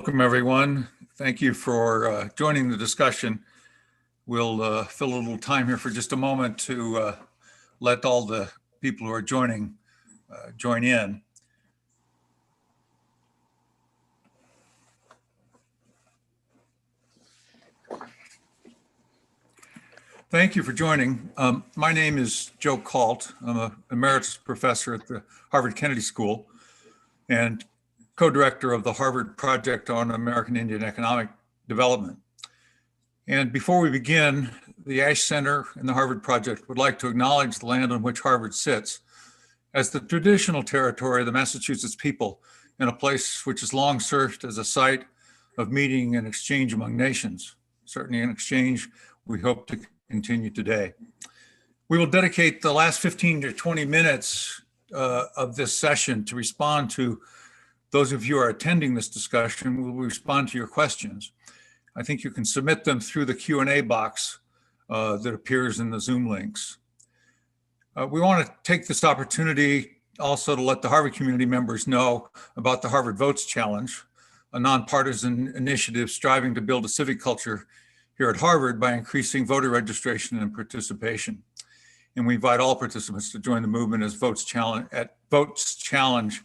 Welcome, everyone. Thank you for joining the discussion. We'll fill a little time here for just a moment to let all the people who are joining join in. Thank you for joining. My name is Joe Kalt. I'm an emeritus professor at the Harvard Kennedy School and co-director of the Harvard Project on American Indian Economic Development. And before we begin, the Ash Center and the Harvard Project would like to acknowledge the land on which Harvard sits as the traditional territory of the Massachusetts people in a place which has long served as a site of meeting and exchange among nations. Certainly an exchange we hope to continue today. We will dedicate the last 15 to 20 minutes of this session to respond to those of you who are attending this discussion. We will respond to your questions. I think you can submit them through the Q&A box that appears in the Zoom links. We want to take this opportunity also to let the Harvard community members know about the Harvard Votes Challenge, a nonpartisan initiative striving to build a civic culture here at Harvard by increasing voter registration and participation. And we invite all participants to join the movement as Votes Challenge at voteschallenge.harvard.edu.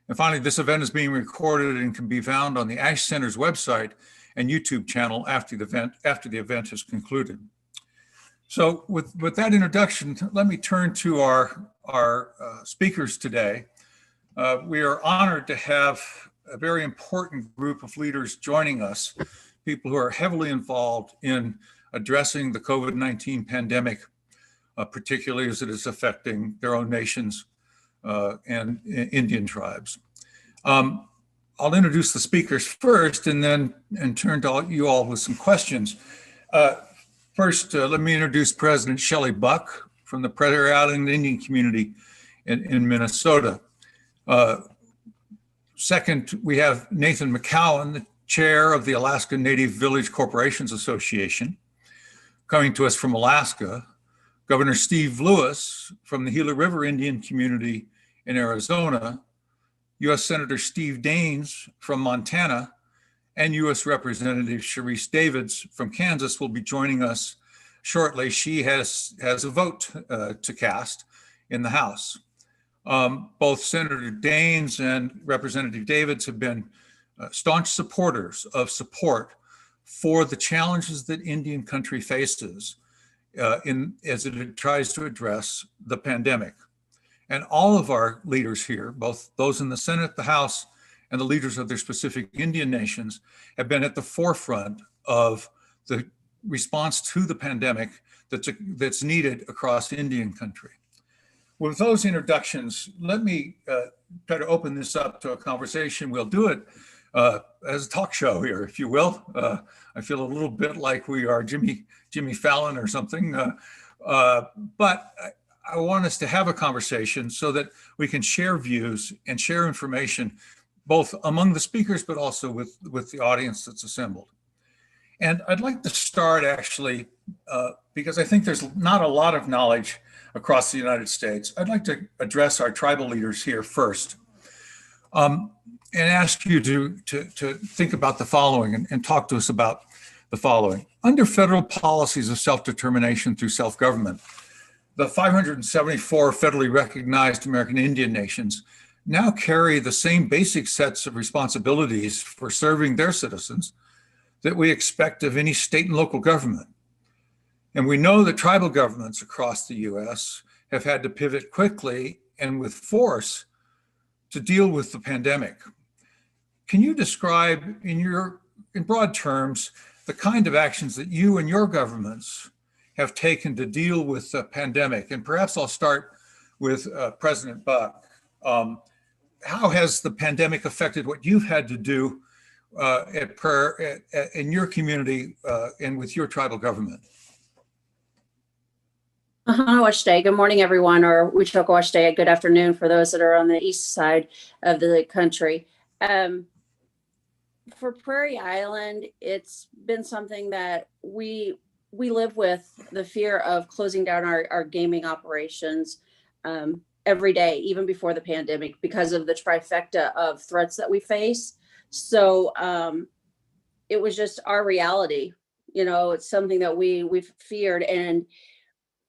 And finally, this event is being recorded and can be found on the Ash Center's website and YouTube channel after the event has concluded. So with that introduction, let me turn to our speakers today. We are honored to have a very important group of leaders joining us, people who are heavily involved in addressing the COVID-19 pandemic, particularly as it is affecting their own nations and Indian tribes. I'll introduce the speakers first and then turn to you all with some questions. First, let me introduce President Shelley Buck from the Prairie Island Indian community in Minnesota. Second, we have Nathan McCowan, the chair of the Alaska Native Village Corporations Association. Coming to us from Alaska, Governor Steve Lewis from the Gila River Indian community in Arizona, U.S. Senator Steve Daines from Montana, and U.S. Representative Sharice Davids from Kansas will be joining us shortly. She has a vote to cast in the House. Both Senator Daines and Representative Davids have been staunch supporters of support for the challenges that Indian country faces as it tries to address the pandemic. And all of our leaders here, both those in the Senate, the House, and the leaders of their specific Indian nations, have been at the forefront of the response to the pandemic that's needed across Indian country. With those introductions, let me try to open this up to a conversation. We'll do it as a talk show here, if you will. I feel a little bit like we are Jimmy Fallon or something, but I want us to have a conversation so that we can share views and share information, both among the speakers, but also with the audience that's assembled. And I'd like to start actually, because I think there's not a lot of knowledge across the United States. I'd like to address our tribal leaders here first and ask you to think about the following and talk to us about the following. Under federal policies of self-determination through self-government, the 574 federally recognized American Indian nations now carry the same basic sets of responsibilities for serving their citizens that we expect of any state and local government. And we know that tribal governments across the US have had to pivot quickly and with force to deal with the pandemic. Can you describe in broad terms the kind of actions that you and your governments have taken to deal with the pandemic? And perhaps I'll start with President Buck. How has the pandemic affected what you've had to do in your community and with your tribal government? Good morning, everyone, or Wichokowashte, good afternoon for those that are on the east side of the country. For Prairie Island, it's been something that we live with, the fear of closing down our gaming operations every day, even before the pandemic, because of the trifecta of threats that we face. So it was just our reality. It's something that we've feared, and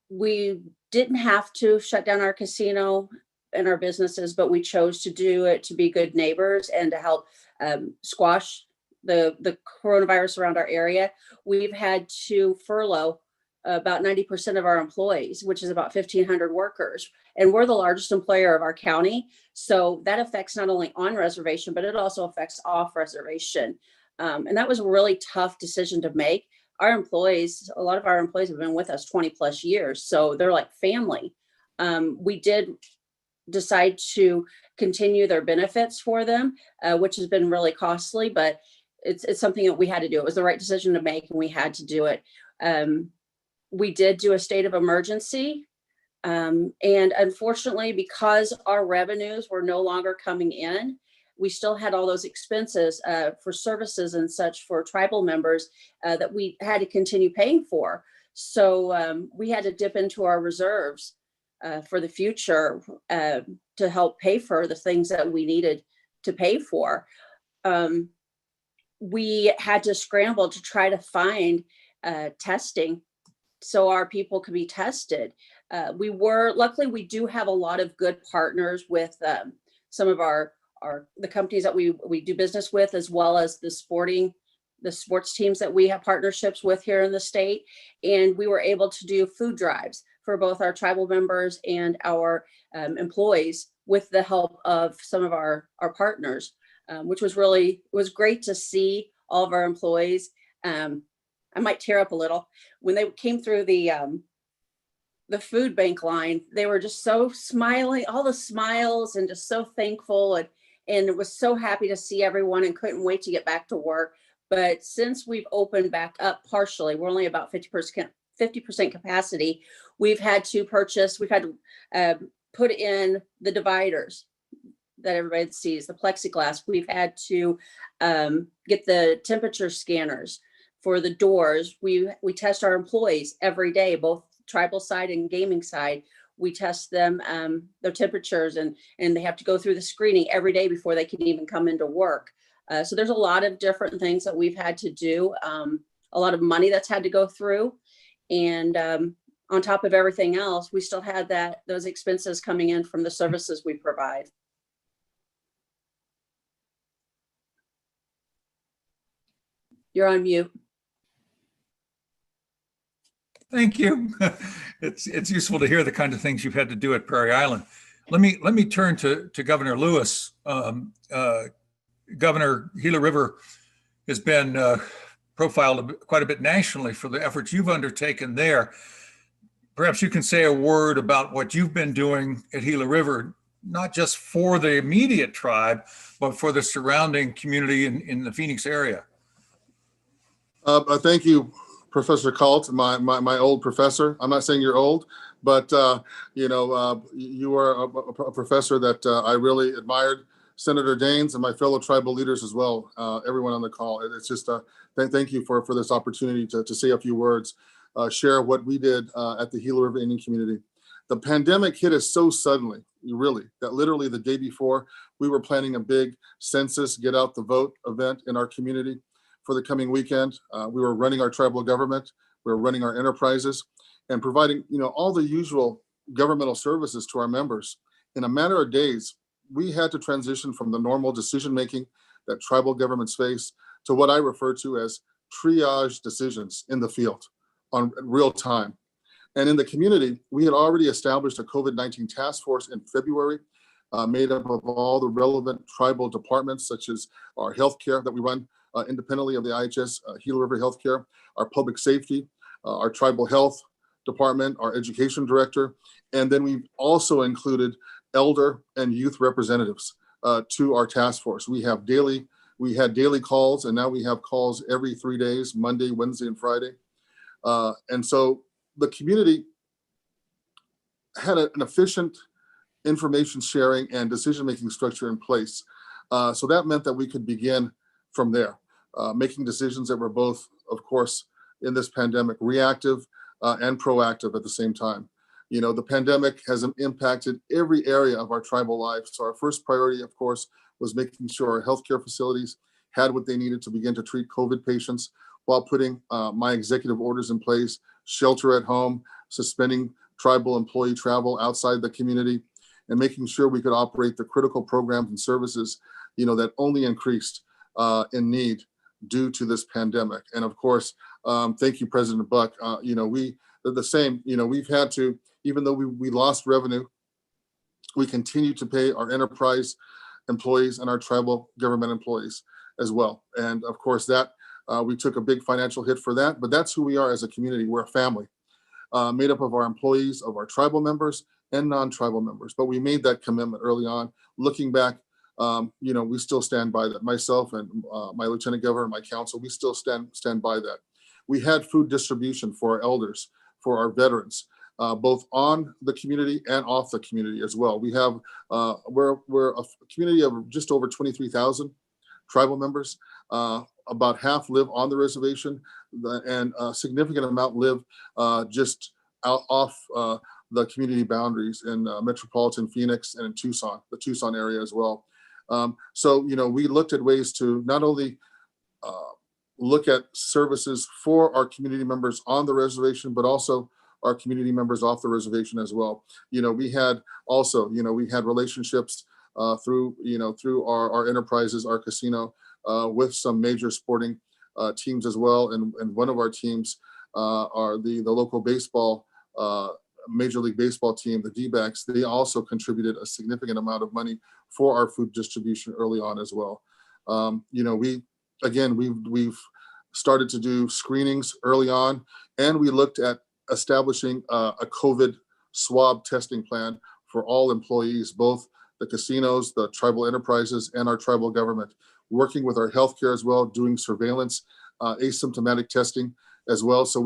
we didn't have to shut down our casino and our businesses, but we chose to do it to be good neighbors and to help squash the coronavirus around our area. We've had to furlough about 90% of our employees, which is about 1,500 workers. And we're the largest employer of our county. So that affects not only on reservation, but it also affects off reservation. And that was a really tough decision to make. A lot of our employees have been with us 20 plus years. So they're like family. We did decide to continue their benefits for them, which has been really costly, but it's something that we had to do. It was the right decision to make, and we had to do it. We did do a state of emergency. And unfortunately, because our revenues were no longer coming in, we still had all those expenses for services and such for tribal members that we had to continue paying for. So we had to dip into our reserves for the future to help pay for the things that we needed to pay for. We had to scramble to try to find testing so our people could be tested. Luckily, we do have a lot of good partners with some of the companies that we do business with, as well as the sports teams that we have partnerships with here in the state. And we were able to do food drives for both our tribal members and our employees with the help of some of our partners, which was great to see all of our employees. I might tear up a little. When they came through the food bank line, they were just so smiling, all the smiles, and just so thankful, and was so happy to see everyone and couldn't wait to get back to work. But since we've opened back up partially, we're only about 50% capacity. We've had to put in the dividers that everybody sees, the plexiglass. We've had to get the temperature scanners for the doors. We test our employees every day, both tribal side and gaming side. We test them, their temperatures, and they have to go through the screening every day before they can even come into work. So there's a lot of different things that we've had to do, a lot of money that's had to go through. And on top of everything else, we still had those expenses coming in from the services we provide. You're on mute. Thank you. It's useful to hear the kind of things you've had to do at Prairie Island. Let me turn to Governor Lewis. Governor, Gila River has been profiled quite a bit nationally for the efforts you've undertaken there. Perhaps you can say a word about what you've been doing at Gila River, not just for the immediate tribe, but for the surrounding community in the Phoenix area. Thank you, Professor Kalt, my old professor. I'm not saying you're old, but you are a professor that I really admired. Senator Daines and my fellow tribal leaders as well, everyone on the call. It's just thank you for this opportunity to say a few words, share what we did at the Gila River Indian community. The pandemic hit us so suddenly, really, that literally the day before, we were planning a big census, get out the vote event in our community for the coming weekend. We were running our tribal government, we were running our enterprises, and providing all the usual governmental services to our members. In a matter of days, we had to transition from the normal decision-making that tribal governments face to what I refer to as triage decisions in the field on real time. And in the community, we had already established a COVID-19 task force in February, made up of all the relevant tribal departments, such as our healthcare that we run independently of the IHS, Gila River Healthcare, our public safety, our tribal health department, our education director, and then we also included elder and youth representatives to our task force. We had daily calls, and now we have calls every 3 days, Monday, Wednesday, and Friday. And so the community had an efficient information sharing and decision-making structure in place. So that meant that we could begin from there, making decisions that were both, of course, in this pandemic, reactive and proactive at the same time. The pandemic has impacted every area of our tribal life. So our first priority, of course, was making sure our healthcare facilities had what they needed to begin to treat COVID patients while putting my executive orders in place, shelter at home, suspending tribal employee travel outside the community, and making sure we could operate the critical programs and services, that only increased in need due to this pandemic. And of course, thank you, President Buck. We the same. We've had to, even though we lost revenue, we continue to pay our enterprise employees and our tribal government employees as well. And of course, that we took a big financial hit for that. But that's who we are as a community. We're a family made up of our employees, of our tribal members and non-tribal members. But we made that commitment early on. Looking back, we still stand by that. Myself and my lieutenant governor, my council, we still stand by that. We had food distribution for our elders, for our veterans, both on the community and off the community as well. We have, we're a community of just over 23,000 tribal members. About half live on the reservation, and a significant amount live just off the community boundaries in metropolitan Phoenix and in Tucson, the Tucson area as well. So, we looked at ways to not only look at services for our community members on the reservation, but also our community members off the reservation as well. We had also, we had relationships through our enterprises, our casino, with some major sporting teams as well. And one of our teams are the local baseball, Major League Baseball team, the D-backs. They also contributed a significant amount of money for our food distribution early on as well. We've started to do screenings early on, and we looked at establishing a COVID swab testing plan for all employees, both the casinos, the tribal enterprises, and our tribal government, working with our healthcare as well, doing surveillance, asymptomatic testing as well. So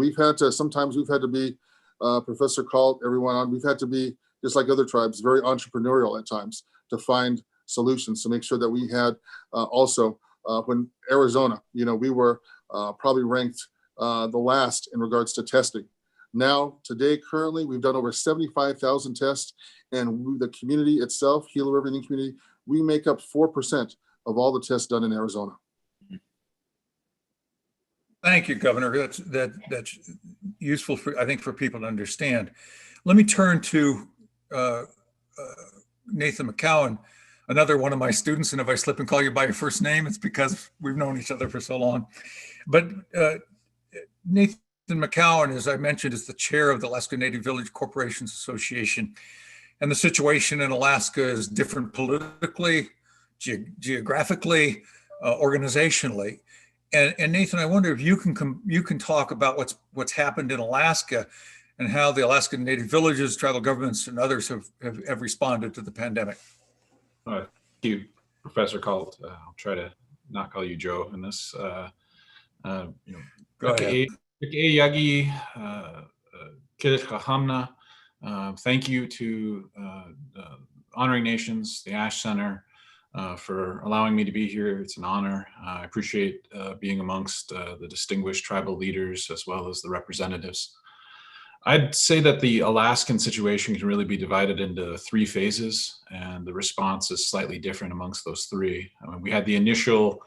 sometimes we've had to be, Professor called everyone on, we've had to be, just like other tribes, very entrepreneurial at times to find solutions to make sure that we had also, when Arizona, we were probably ranked the last in regards to testing. Now, today, currently, we've done over 75,000 tests, and the community itself, Gila River Indian community, we make up 4% of all the tests done in Arizona. Thank you, Governor. That's useful for people to understand. Let me turn to Nathan McCowan, another one of my students. And if I slip and call you by your first name, it's because we've known each other for so long. But Nathan McCowan, as I mentioned, is the chair of the Alaska Native Village Corporations Association. And the situation in Alaska is different politically, geographically, organizationally. And Nathan, I wonder if you can talk about what's happened in Alaska and how the Alaska Native villages, tribal governments, and others have responded to the pandemic. Thank you, Professor Calt. I'll try to not call you Joe in this. Go ahead. Thank you to Honoring Nations, the Ash Center, for allowing me to be here. It's an honor. I appreciate being amongst the distinguished tribal leaders as well as the representatives. I'd say that the Alaskan situation can really be divided into three phases, and the response is slightly different amongst those three. I mean, we had the initial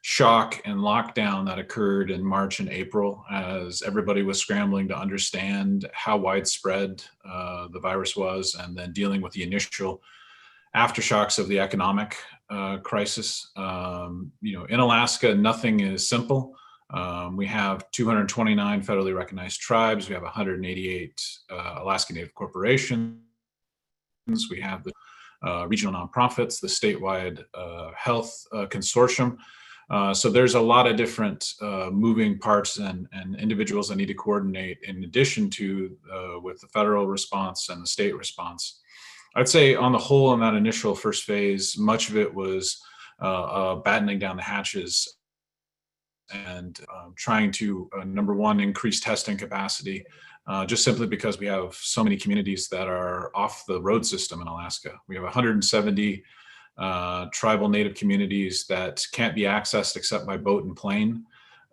shock and lockdown that occurred in March and April as everybody was scrambling to understand how widespread the virus was, and then dealing with the initial aftershocks of the economic crisis. In Alaska, nothing is simple. We have 229 federally recognized tribes. We have 188 Alaska Native corporations. We have the regional nonprofits, the statewide health consortium. So there's a lot of different moving parts and individuals that need to coordinate in addition to with the federal response and the state response. I'd say on the whole, in that initial first phase, much of it was battening down the hatches and trying to, number one, increase testing capacity, just simply because we have so many communities that are off the road system in Alaska. We have 170 tribal Native communities that can't be accessed except by boat and plane.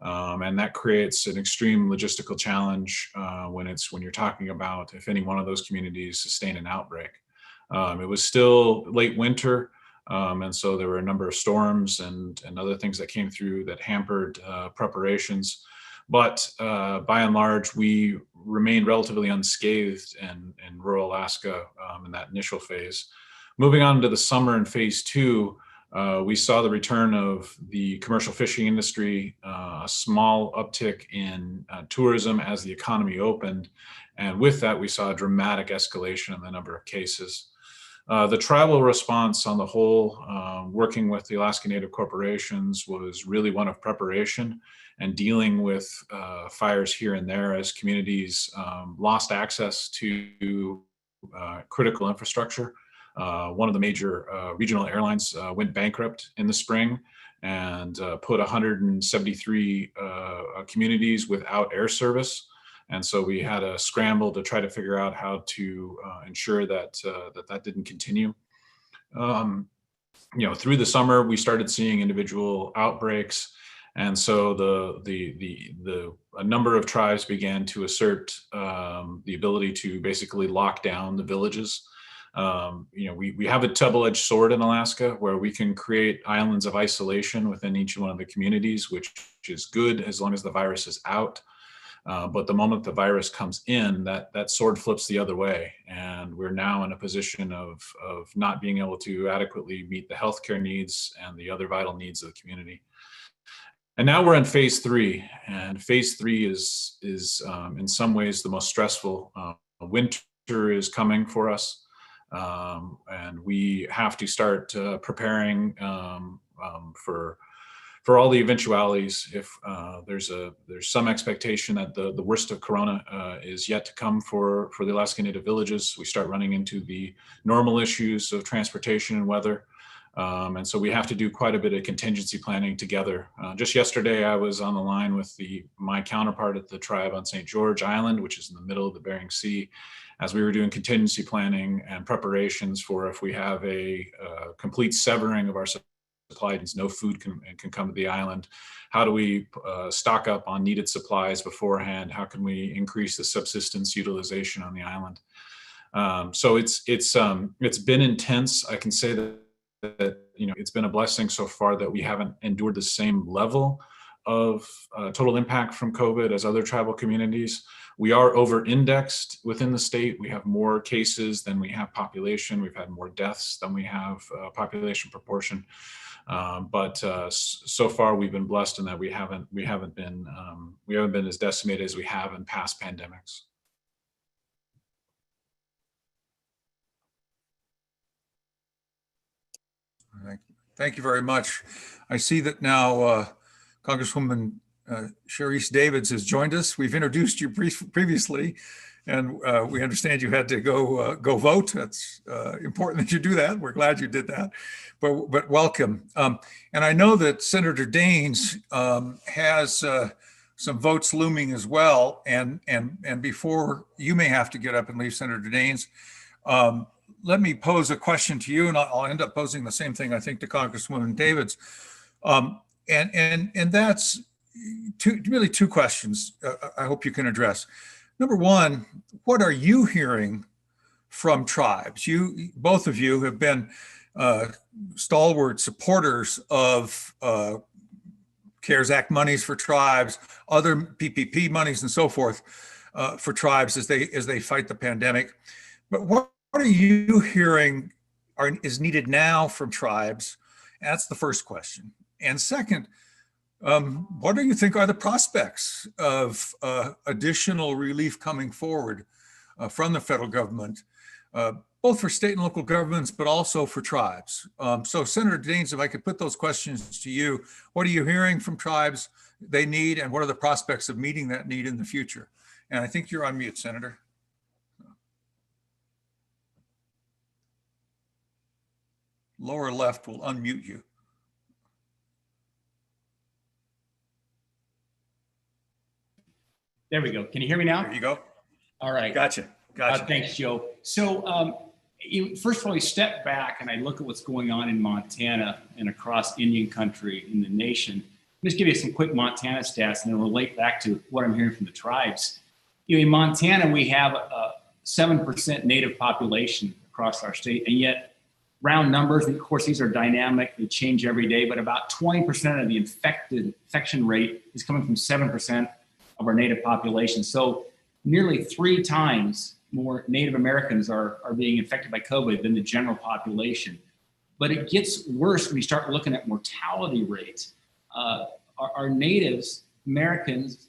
And that creates an extreme logistical challenge when you're talking about if any one of those communities sustain an outbreak. It was still late winter, and so there were a number of storms and other things that came through that hampered preparations. But by and large, we remained relatively unscathed in rural Alaska in that initial phase. Moving on to the summer in phase 2, we saw the return of the commercial fishing industry, a small uptick in tourism as the economy opened. And with that, we saw a dramatic escalation in the number of cases. The tribal response on the whole, working with the Alaska Native corporations, was really one of preparation and dealing with fires here and there as communities lost access to critical infrastructure. One of the major regional airlines went bankrupt in the spring and put 173 communities without air service. And so we had a scramble to try to figure out how to ensure that that didn't continue. Through the summer, we started seeing individual outbreaks. And so a number of tribes began to assert the ability to basically lock down the villages. We have a double-edged sword in Alaska where we can create islands of isolation within each one of the communities, which is good as long as the virus is out. But the moment the virus comes in, that sword flips the other way. And we're now in a position of not being able to adequately meet the healthcare needs and the other vital needs of the community. And now we're in phase 3, and phase 3 is in some ways the most stressful. Winter is coming for us. And we have to start preparing for all the eventualities. If there's some expectation that the worst of Corona is yet to come for the Alaska Native villages, we start running into the normal issues of transportation and weather. And so we have to do quite a bit of contingency planning together. Just yesterday, I was on the line with my counterpart at the tribe on St. George Island, which is in the middle of the Bering Sea, as we were doing contingency planning and preparations for if we have a complete severing of our supply needs, no food can come to the island. How do we stock up on needed supplies beforehand? How can we increase the subsistence utilization on the island? So it's been intense. I can say that it's been a blessing so far that we haven't endured the same level of total impact from COVID as other tribal communities. We are over-indexed within the state. We have more cases than we have population. We've had more deaths than we have population proportion. But so far we've been blessed in that we haven't been as decimated as we have in past pandemics. Thank you very much. I see that now Congresswoman Sharice Davids has joined us. We've introduced you previously, and we understand you had to go vote. That's important that you do that. We're glad you did that, but welcome. And I know that Senator Daines has some votes looming as well. And before you may have to get up and leave, Senator Daines, let me pose a question to you, and I'll end up posing the same thing, I think, to Congresswoman Davids. And that's really two questions I hope you can address. Number one, what are you hearing from tribes? Both of you have been stalwart supporters of CARES Act monies for tribes, other PPP monies and so forth for tribes as they fight the pandemic. But what are you hearing is needed now from tribes? That's the first question. And second, what do you think are the prospects of additional relief coming forward from the federal government, both for state and local governments, but also for tribes? So Senator Daines, if I could put those questions to you, what are you hearing from tribes they need, and what are the prospects of meeting that need in the future? And I think you're on mute, Senator. Lower left will unmute you. There we go. Can you hear me now? There you go. All right. Gotcha. Thanks, Joe. So first of all, we step back and I look at what's going on in Montana and across Indian country in the nation. Just give you some quick Montana stats and then relate back to what I'm hearing from the tribes. In Montana, we have a 7% native population across our state, and yet round numbers, and of course these are dynamic, they change every day, but about 20% of the infection rate is coming from 7% of our native population. So nearly 3 times more Native Americans are being infected by COVID than the general population. But it gets worse when you start looking at mortality rates. Our natives, Americans,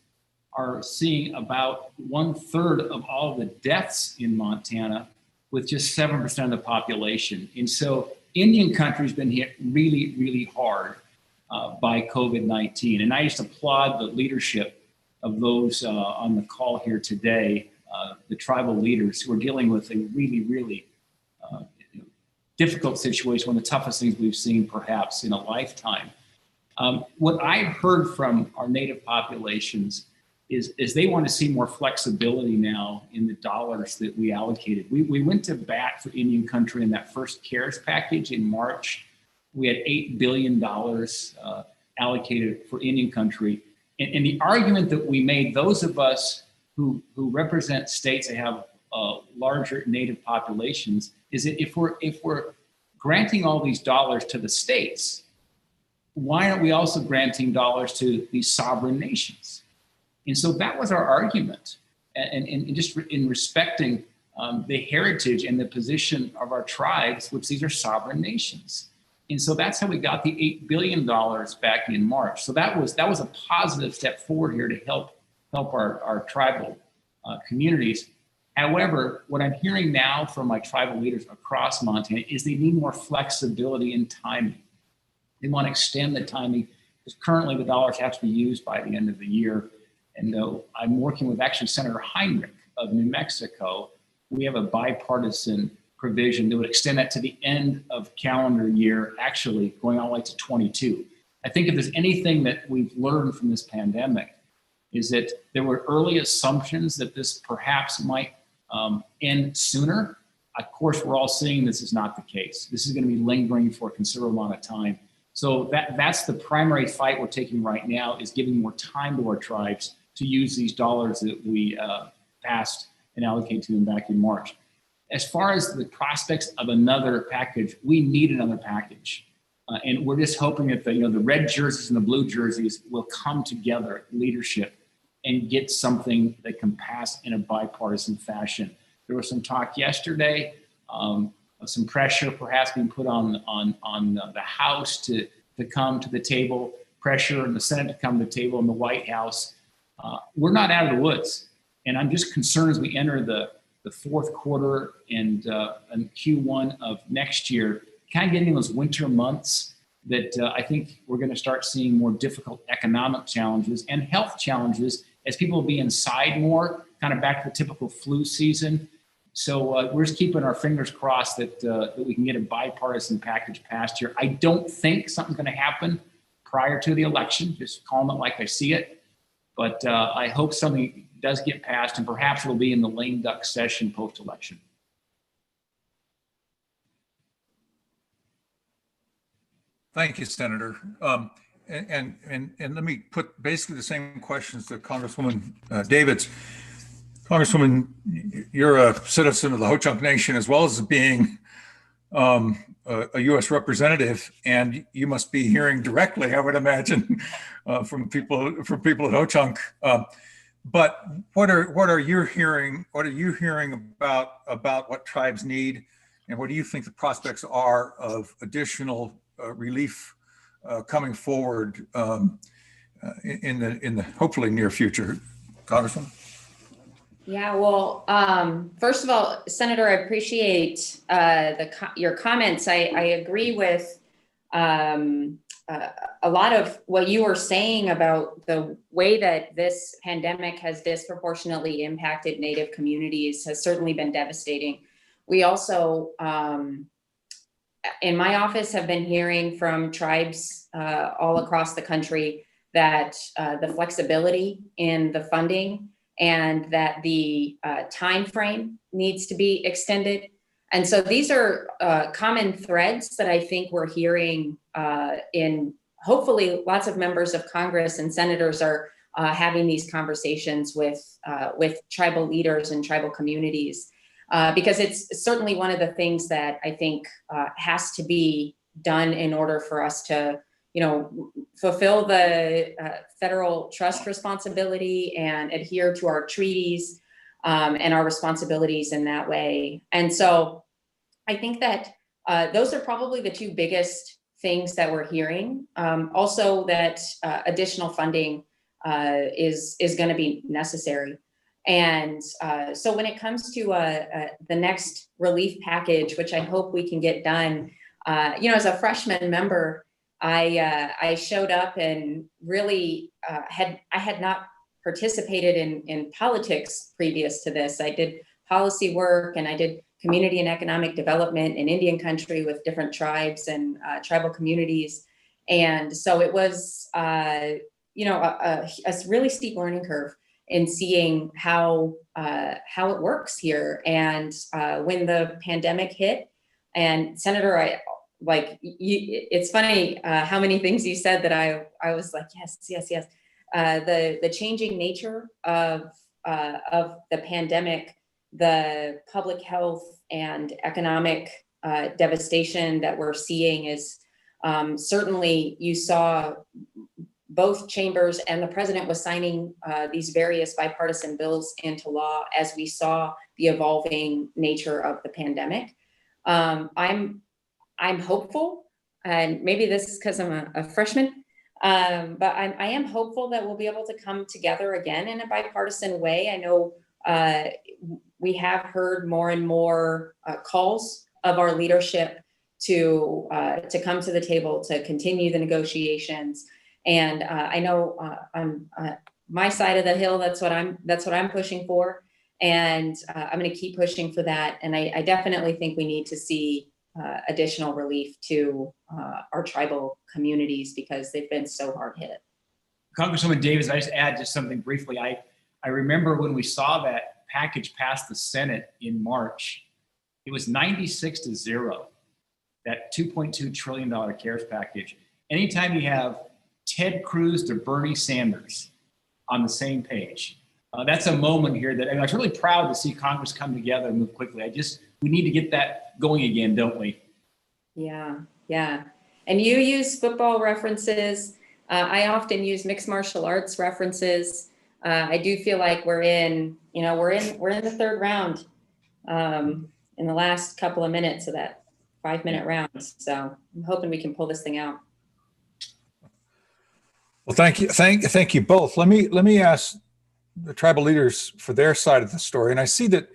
are seeing about 1/3 of all the deaths in Montana with just 7% of the population. And so Indian country's been hit really, really hard by COVID-19. And I just applaud the leadership of those on the call here today, the tribal leaders who are dealing with a really, really difficult situation, one of the toughest things we've seen perhaps in a lifetime. What I've heard from our native populations is they want to see more flexibility now in the dollars that we allocated. We went to bat for Indian country in that first CARES package in March. We had $8 billion allocated for Indian country. And the argument that we made, those of us who represent states that have larger native populations, is that if we're granting all these dollars to the states, why aren't we also granting dollars to these sovereign nations? And so that was our argument. And just in respecting the heritage and the position of our tribes, which these are sovereign nations. And so that's how we got the $8 billion back in March. So that was a positive step forward here to help our tribal communities. However, what I'm hearing now from my tribal leaders across Montana is they need more flexibility in timing. They want to extend the timing because currently the dollars have to be used by the end of the year. And I'm working with actually Senator Heinrich of New Mexico. We have a bipartisan provision that would extend that to the end of calendar year, actually going all the way to 22. I think if there's anything that we've learned from this pandemic is that there were early assumptions that this perhaps might end sooner. Of course, we're all seeing this is not the case. This is going to be lingering for a considerable amount of time. So that's the primary fight we're taking right now, is giving more time to our tribes to use these dollars that we passed and allocated to them back in March. As far as the prospects of another package, we need another package. And we're just hoping that the red jerseys and the blue jerseys will come together, leadership, and get something that can pass in a bipartisan fashion. There was some talk yesterday, some pressure perhaps being put on the House to come to the table, pressure on the Senate to come to the table, and the White House. We're not out of the woods. And I'm just concerned as we enter the fourth quarter and Q1 of next year, kind of getting those winter months that I think we're going to start seeing more difficult economic challenges and health challenges as people will be inside more, kind of back to the typical flu season. So we're just keeping our fingers crossed that we can get a bipartisan package passed here. I don't think something's going to happen prior to the election, just calling it like I see it. But I hope something does get passed, and perhaps it'll be in the lame duck session post-election. Thank you, Senator. And let me put basically the same questions to Congresswoman Davids. Congresswoman, you're a citizen of the Ho-Chunk Nation as well as being a U.S. representative, and you must be hearing directly, I would imagine, from people at Ho-Chunk. But what are you hearing? What are you hearing about what tribes need, and what do you think the prospects are of additional relief coming forward in the hopefully near future, Congressman? Yeah, well, first of all, Senator, I appreciate your comments. I agree with a lot of what you were saying about the way that this pandemic has disproportionately impacted Native communities has certainly been devastating. We also, in my office, have been hearing from tribes all across the country that the flexibility in the funding and that the time frame needs to be extended. And so these are common threads that I think we're hearing in hopefully lots of members of Congress and senators are having these conversations with tribal leaders and tribal communities, because it's certainly one of the things that I think has to be done in order for us to, fulfill the federal trust responsibility and adhere to our treaties and our responsibilities in that way. And so I think that those are probably the two biggest things that we're hearing. Also that additional funding is going to be necessary. And so when it comes to the next relief package, which I hope we can get done, as a freshman member, I showed up and really I had not participated in politics previous to this. I did policy work and I did community and economic development in Indian country with different tribes and tribal communities. And so it was, a really steep learning curve in seeing how it works here. And when the pandemic hit, and Senator, it's funny how many things you said that I was like, yes. The changing nature of the pandemic, the public health and economic devastation that we're seeing is certainly, you saw both chambers and the president was signing these various bipartisan bills into law as we saw the evolving nature of the pandemic. I'm hopeful, and maybe this is because I'm a freshman, but I am hopeful that we'll be able to come together again in a bipartisan way. I know we have heard more and more calls of our leadership to come to the table to continue the negotiations. And I know on my side of the hill, that's what I'm pushing for, and I'm going to keep pushing for that. And I definitely think we need to see additional relief to our tribal communities because they've been so hard hit. Congresswoman Davis, I just add just something briefly. I remember when we saw that package pass the Senate in March, it was 96-0, that $2.2 trillion CARES package. Anytime you have Ted Cruz to Bernie Sanders on the same page, that's a moment here that I was really proud to see Congress come together and move quickly. We need to get that going again, don't we? Yeah. And you use football references. I often use mixed martial arts references. I do feel like we're in the third round in the last couple of minutes of that 5-minute round. So I'm hoping we can pull this thing out. Well, thank you both. Let me ask the tribal leaders for their side of the story. And I see that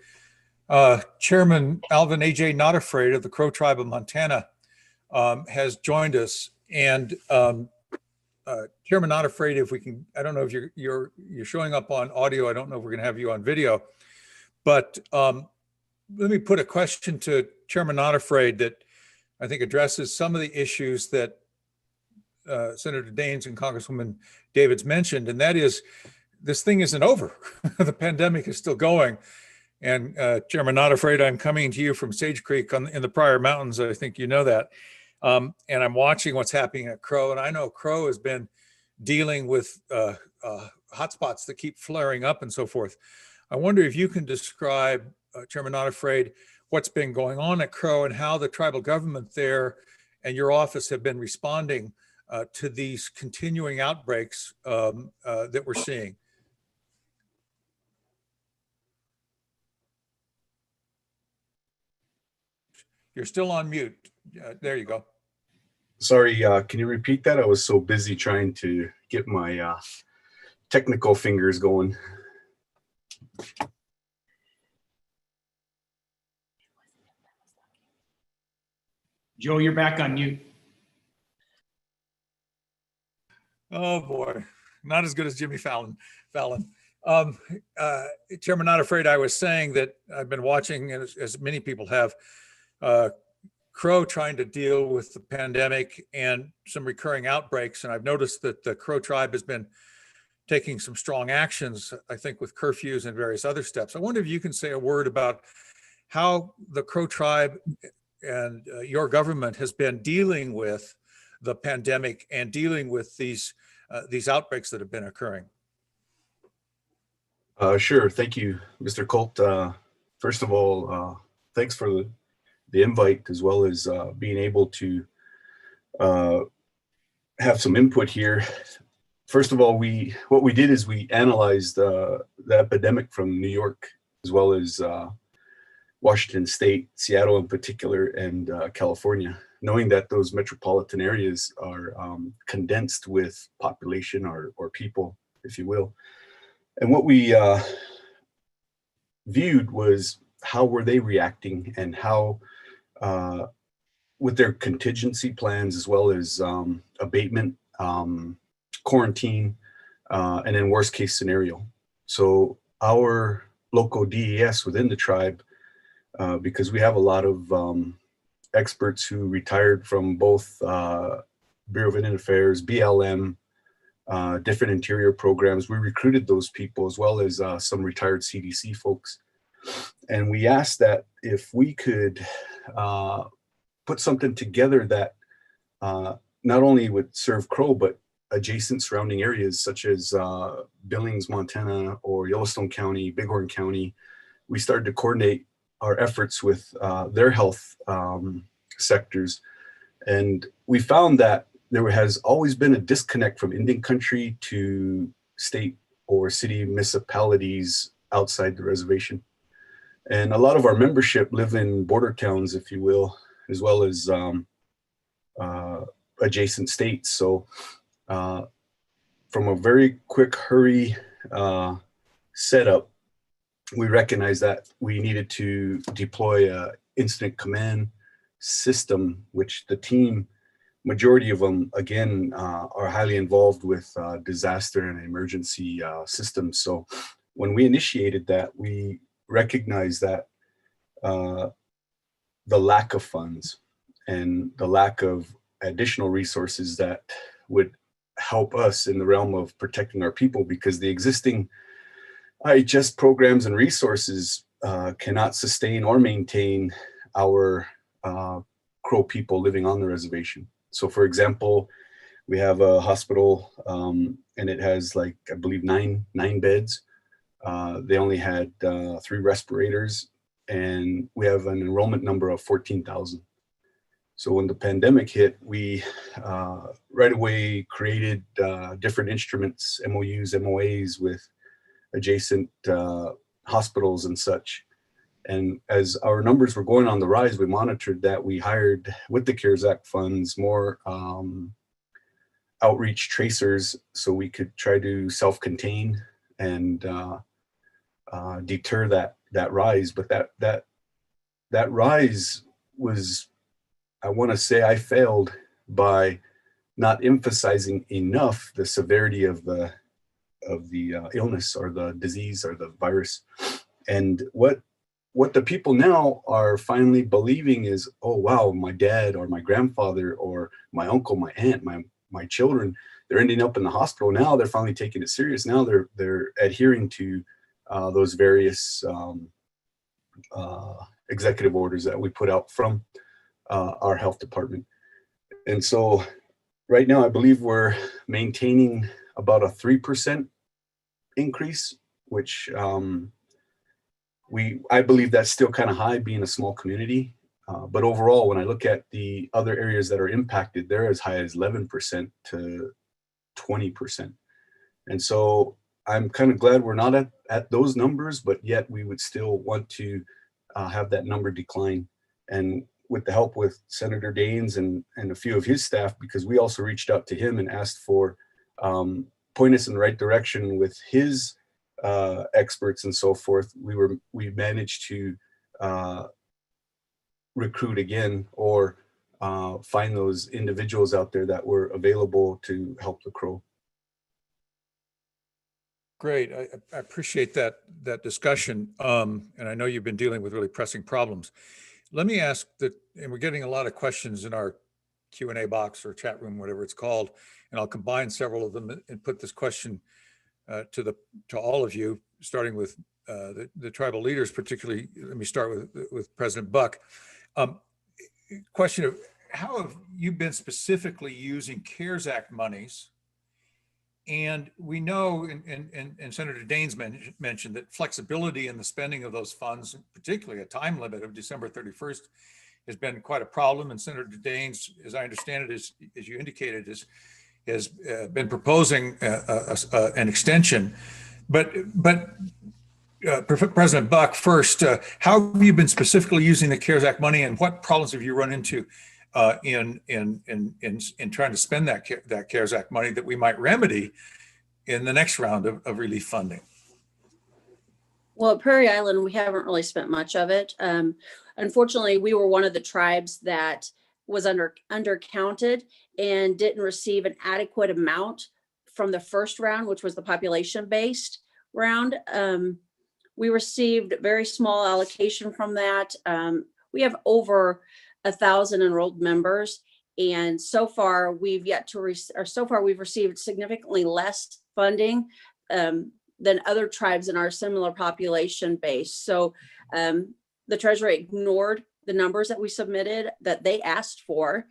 Chairman Alvin A.J. Not Afraid of the Crow Tribe of Montana has joined us. And Chairman Not Afraid, if we can, I don't know if you're showing up on audio. I don't know if we're going to have you on video, but let me put a question to Chairman Not Afraid that I think addresses some of the issues that Senator Daines and Congresswoman Davids mentioned, and that is, this thing isn't over. The pandemic is still going. And Chairman Not Afraid, I'm coming to you from Sage Creek in the Prairie Mountains. I think you know that. And I'm watching what's happening at Crow. And I know Crow has been dealing with hotspots that keep flaring up and so forth. I wonder if you can describe, Chairman Not Afraid, what's been going on at Crow and how the tribal government there and your office have been responding to these continuing outbreaks that we're seeing. You're still on mute. There you go. Sorry, can you repeat that? I was so busy trying to get my technical fingers going. Joe, you're back on mute. Oh boy, not as good as Jimmy Fallon. Chairman Not Afraid, I was saying that I've been watching, as many people have, Crow trying to deal with the pandemic and some recurring outbreaks. And I've noticed that the Crow tribe has been taking some strong actions, I think, with curfews and various other steps. I wonder if you can say a word about how the Crow tribe and your government has been dealing with the pandemic and dealing with these outbreaks that have been occurring? Sure. Thank you, Mr. Colt. First of all, thanks for the invite, as well as being able to have some input here. First of all, what we did is we analyzed the epidemic from New York, as well as Washington State, Seattle in particular, and California, knowing that those metropolitan areas are condensed with population or people, if you will. And what we viewed was how were they reacting, and how with their contingency plans, as well as abatement, quarantine, and then worst case scenario. So our local DES within the tribe, because we have a lot of experts who retired from both Bureau of Indian Affairs, BLM, different interior programs. We recruited those people, as well as some retired CDC folks. And we asked that if we could put something together that not only would serve Crow, but adjacent surrounding areas such as Billings, Montana, or Yellowstone County, Bighorn County. We started to coordinate our efforts with their health sectors. And we found that there has always been a disconnect from Indian country to state or city municipalities outside the reservation. And a lot of our membership live in border towns, if you will, as well as adjacent states. So from a very quick hurry setup, we recognized that we needed to deploy a incident command system, which the team, majority of them, again, are highly involved with disaster and emergency systems. So when we initiated that, we recognized that the lack of funds and the lack of additional resources that would help us in the realm of protecting our people, because the existing IHS programs and resources cannot sustain or maintain our Crow people living on the reservation. So for example, we have a hospital and it has, like, I believe nine beds. They only had 3 respirators, and we have an enrollment number of 14,000. So when the pandemic hit, we right away created different instruments, MOUs, MOAs with adjacent hospitals and such. And as our numbers were going on the rise, we monitored that. We hired, with the CARES Act funds, more outreach tracers so we could try to self-contain and deter that rise. But that rise was, I want to say, I failed by not emphasizing enough the severity of the illness or the disease or the virus. And what the people now are finally believing is, oh wow, my dad or my grandfather or my uncle, my aunt, my children, they're ending up in the hospital. Now they're finally taking it serious. Now they're adhering to those various executive orders that we put out from our health department. And so right now, I believe we're maintaining about a 3% increase, which I believe that's still kind of high, being a small community. But overall, when I look at the other areas that are impacted, they're as high as 11% to 20%. And so I'm kind of glad we're not at those numbers, but yet we would still want to have that number decline. And with the help with Senator Daines and a few of his staff, because we also reached out to him and asked for point us in the right direction with his experts and so forth. We managed to recruit again, or find those individuals out there that were available to help the Crow. Great. I appreciate that discussion. And I know you've been dealing with really pressing problems. Let me ask that, and we're getting a lot of questions in our Q&A box or chat room, whatever it's called, and I'll combine several of them and put this question to all of you, starting with the tribal leaders, particularly. Let me start with President Buck. Question of, how have you been specifically using CARES Act monies? And we know, and Senator Daines mentioned that flexibility in the spending of those funds, particularly a time limit of December 31st, has been quite a problem. And Senator Daines, as I understand it, as you indicated, has been proposing an extension. But President Buck, first, how have you been specifically using the CARES Act money, and what problems have you run into in trying to spend that CARES Act money that we might remedy in the next round of relief funding? Well, at Prairie Island, we haven't really spent much of it. Unfortunately, we were one of the tribes that was undercounted and didn't receive an adequate amount from the first round, which was the population-based round. We received very small allocation from that. We have over 1,000 enrolled members, and so far we've received significantly less funding than other tribes in our similar population base. So the Treasury ignored the numbers that we submitted that they asked for,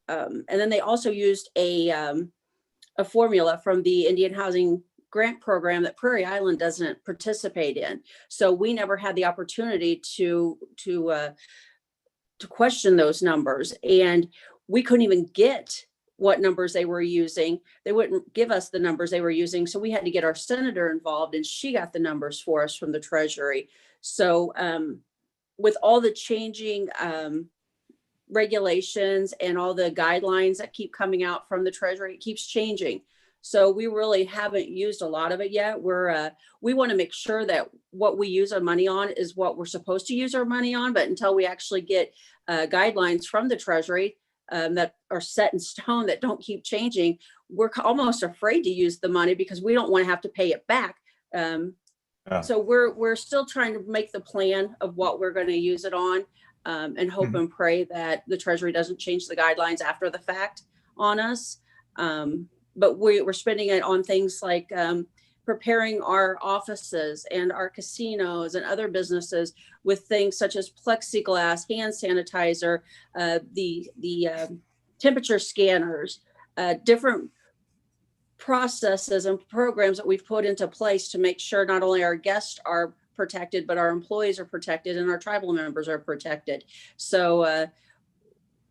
and then they also used a formula from the Indian Housing Grant Program that Prairie Island doesn't participate in. So we never had the opportunity to question those numbers, and we couldn't even get what numbers they were using. They wouldn't give us the numbers they were using, so we had to get our senator involved, and she got the numbers for us from the Treasury. So with all the changing regulations and all the guidelines that keep coming out from the Treasury, it keeps changing. So we really haven't used a lot of it yet. We want to make sure that what we use our money on is what we're supposed to use our money on. But until we actually get guidelines from the Treasury that are set in stone, that don't keep changing, we're almost afraid to use the money because we don't want to have to pay it back. So we're still trying to make the plan of what we're going to use it on, and hope and pray that the Treasury doesn't change the guidelines after the fact on us. But we're spending it on things like preparing our offices and our casinos and other businesses with things such as plexiglass, hand sanitizer, the temperature scanners, different processes and programs that we've put into place to make sure not only our guests are protected, but our employees are protected and our tribal members are protected. So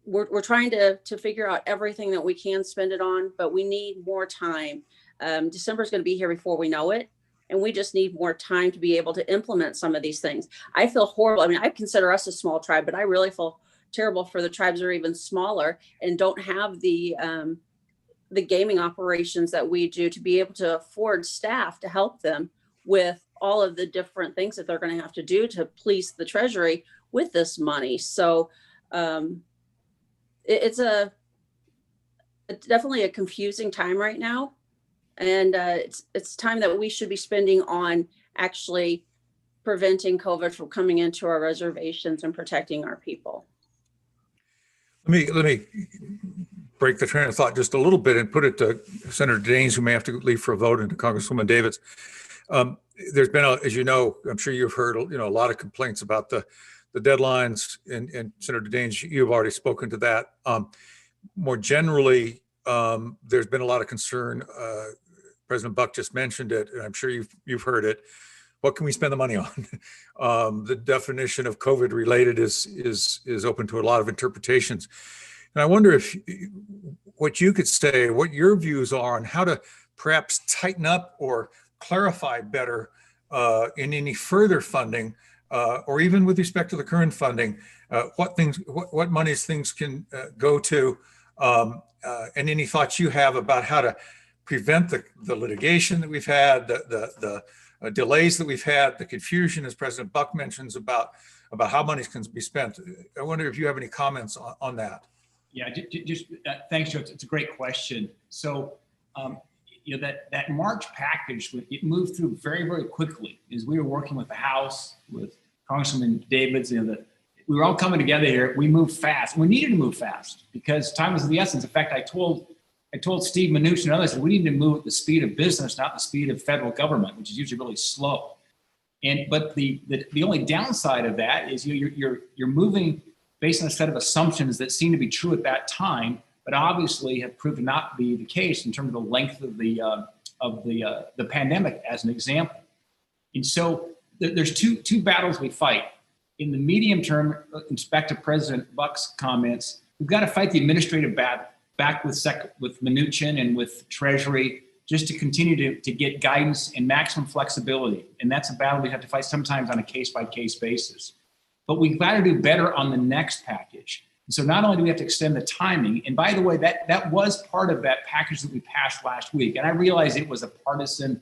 we're trying to figure out everything that we can spend it on, but we need more time. December is going to be here before we know it, and we just need more time to be able to implement some of these things. I feel horrible. I mean, I consider us a small tribe, but I really feel terrible for the tribes that are even smaller and don't have the gaming operations that we do to be able to afford staff to help them with all of the different things that they're going to have to do to please the Treasury with this money. So it's definitely a confusing time right now. And it's time that we should be spending on actually preventing COVID from coming into our reservations and protecting our people. Let me break the train of thought just a little bit and put it to Senator Daines, who may have to leave for a vote, and to Congresswoman Davids. There's been, as you know, I'm sure you've heard, a lot of complaints about the deadlines, and Senator Daines, you've already spoken to that. More generally, there's been a lot of concern. President Buck just mentioned it, and I'm sure you've heard it. What can we spend the money on? The definition of COVID related is open to a lot of interpretations. And I wonder if what you could say, what your views are on how to perhaps tighten up or clarify better in any further funding, or even with respect to the current funding, what monies things can go to, and any thoughts you have about how to prevent the litigation that we've had, the delays that we've had, the confusion, as President Buck mentions, about how monies can be spent. I wonder if you have any comments on that. Yeah, just thanks, Joe. It's a great question. So, that March package, it moved through very, very quickly as we were working with the House, with Congressman Davids, we were all coming together here. We moved fast. We needed to move fast because time was of the essence. In fact, I told Steve Mnuchin and others that we need to move at the speed of business, not the speed of federal government, which is usually really slow. But the only downside of that is you're moving based on a set of assumptions that seem to be true at that time, but obviously have proved not to be the case in terms of the length of the pandemic, as an example. And so there's two battles we fight. In the medium term, back to President Buck's comments, we've got to fight the administrative battle back with Mnuchin and with Treasury, just to continue to get guidance and maximum flexibility. And that's a battle we have to fight sometimes on a case-by-case basis. But we've got to do better on the next package. And so not only do we have to extend the timing, and by the way, that was part of that package that we passed last week. And I realize it was a partisan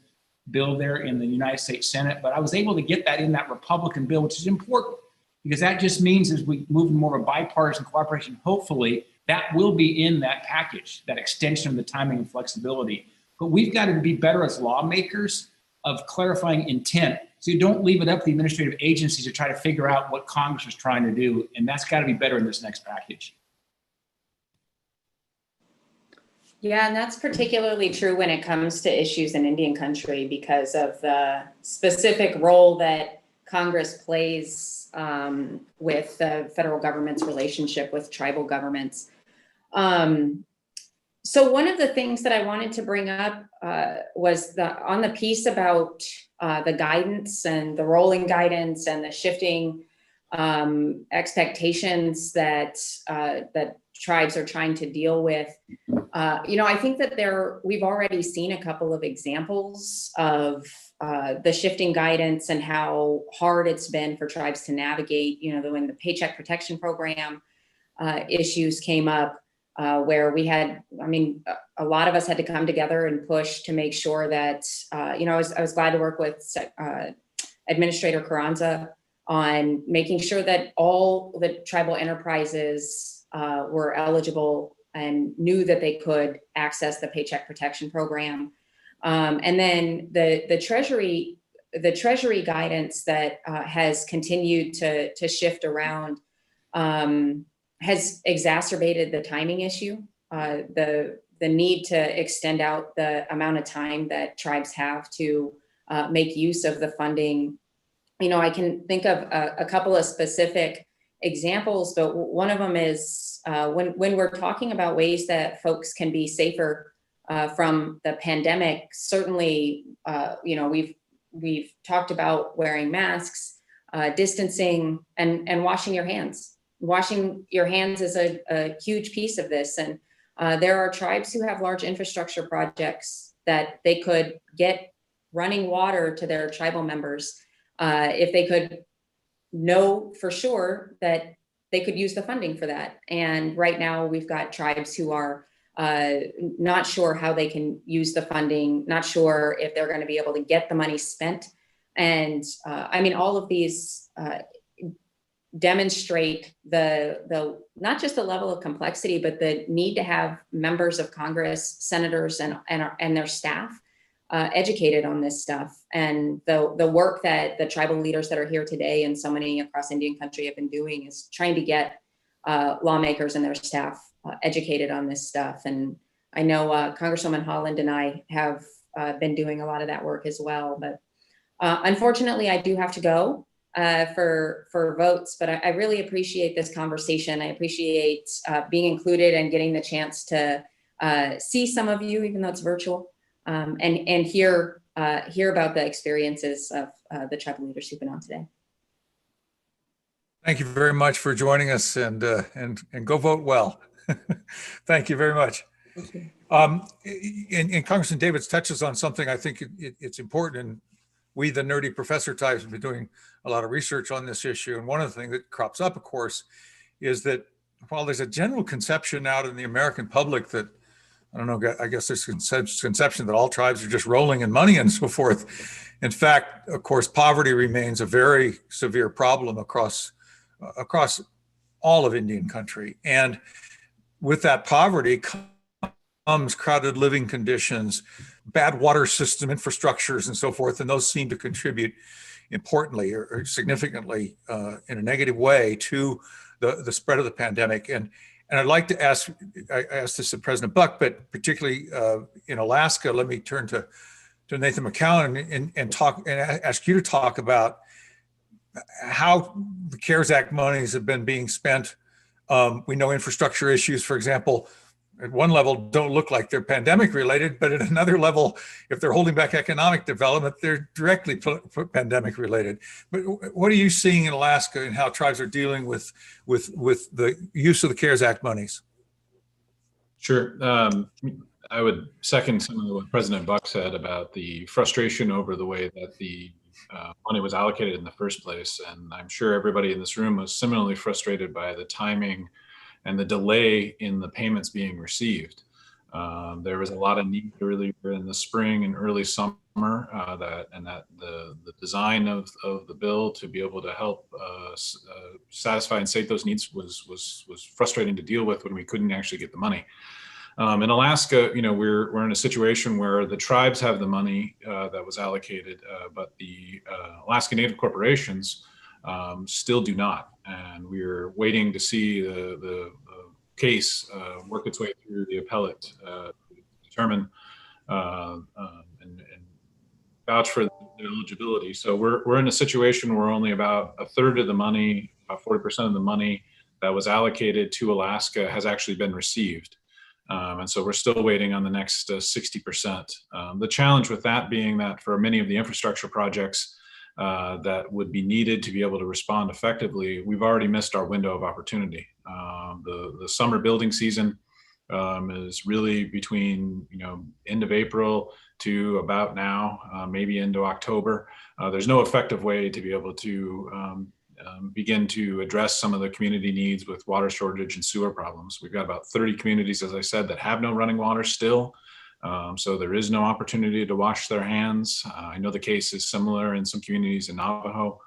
bill there in the United States Senate, but I was able to get that in that Republican bill, which is important, because that just means as we move to more of a bipartisan cooperation, hopefully that will be in that package, that extension of the timing and flexibility. But we've got to be better as lawmakers of clarifying intent, so you don't leave it up to the administrative agencies to try to figure out what Congress is trying to do. And that's got to be better in this next package. Yeah, and that's particularly true when it comes to issues in Indian country because of the specific role that Congress plays with the federal government's relationship with tribal governments. So one of the things that I wanted to bring up was on the piece about the guidance and the rolling guidance and the shifting expectations that tribes are trying to deal with. I think that we've already seen a couple of examples of the shifting guidance and how hard it's been for tribes to navigate, when the Paycheck Protection Program issues came up, where we had, a lot of us had to come together and push to make sure that, I was glad to work with Administrator Carranza on making sure that all the tribal enterprises were eligible and knew that they could access the Paycheck Protection Program. And then the Treasury guidance that has continued to shift around has exacerbated the timing issue, the need to extend out the amount of time that tribes have to make use of the funding. I can think of a couple of specific examples, but one of them is when we're talking about ways that folks can be safer from the pandemic. Certainly, we've talked about wearing masks, distancing, and washing your hands. Washing your hands is a huge piece of this. And there are tribes who have large infrastructure projects that they could get running water to their tribal members if they could know for sure that they could use the funding for that. And right now we've got tribes who are not sure how they can use the funding, not sure if they're going to be able to get the money spent. And all of these demonstrate the not just the level of complexity, but the need to have members of Congress, senators, and their staff educated on this stuff. And the work that the tribal leaders that are here today and so many across Indian country have been doing is trying to get lawmakers and their staff educated on this stuff. And I know Congresswoman Holland and I have been doing a lot of that work as well. But unfortunately, I do have to go for votes, but I really appreciate this conversation. I appreciate being included and getting the chance to see some of you, even though it's virtual, and hear about the experiences of the tribal leaders who've been on today. Thank you very much for joining us, and go vote well. Thank you very much. Thank you. And Congressman Davids touches on something I think it's important, and we, the nerdy professor types, have been doing a lot of research on this issue. And one of the things that crops up, of course, is that while there's a general conception out in the American public that, I don't know, I guess there's conception that all tribes are just rolling in money and so forth. In fact, of course, poverty remains a very severe problem across all of Indian country. And with that poverty comes crowded living conditions, bad water system infrastructures, and so forth. And those seem to contribute importantly or significantly in a negative way to the spread of the pandemic. And I'd like to ask this of President Buck, but particularly in Alaska, let me turn to Nathan McCallum and ask you to talk about how the CARES Act monies have been being spent We know infrastructure issues, for example, at one level don't look like they're pandemic related, but at another level, if they're holding back economic development, they're directly pandemic related. But what are you seeing in Alaska and how tribes are dealing with the use of the CARES Act monies? Sure. I would second some of what President Buck said about the frustration over the way that the money was allocated in the first place. And I'm sure everybody in this room was similarly frustrated by the timing and the delay in the payments being received. There was a lot of need earlier in the spring and early summer that the design of the bill to be able to help satisfy and sate those needs was frustrating to deal with when we couldn't actually get the money. In Alaska, we're in a situation where the tribes have the money that was allocated, but the Alaska Native corporations still do not. And we're waiting to see the case work its way through the appellate to determine and vouch for the eligibility. So we're in a situation where only about a third of the money, about 40% of the money that was allocated to Alaska has actually been received. And so we're still waiting on the next 60%. The challenge with that being that for many of the infrastructure projects that would be needed to be able to respond effectively, we've already missed our window of opportunity. The summer building season is really between end of April to about now, maybe into October. There's no effective way to be able to begin to address some of the community needs with water shortage and sewer problems. We've got about 30 communities, as I said, that have no running water still. So there is no opportunity to wash their hands. I know the case is similar in some communities in Navajo.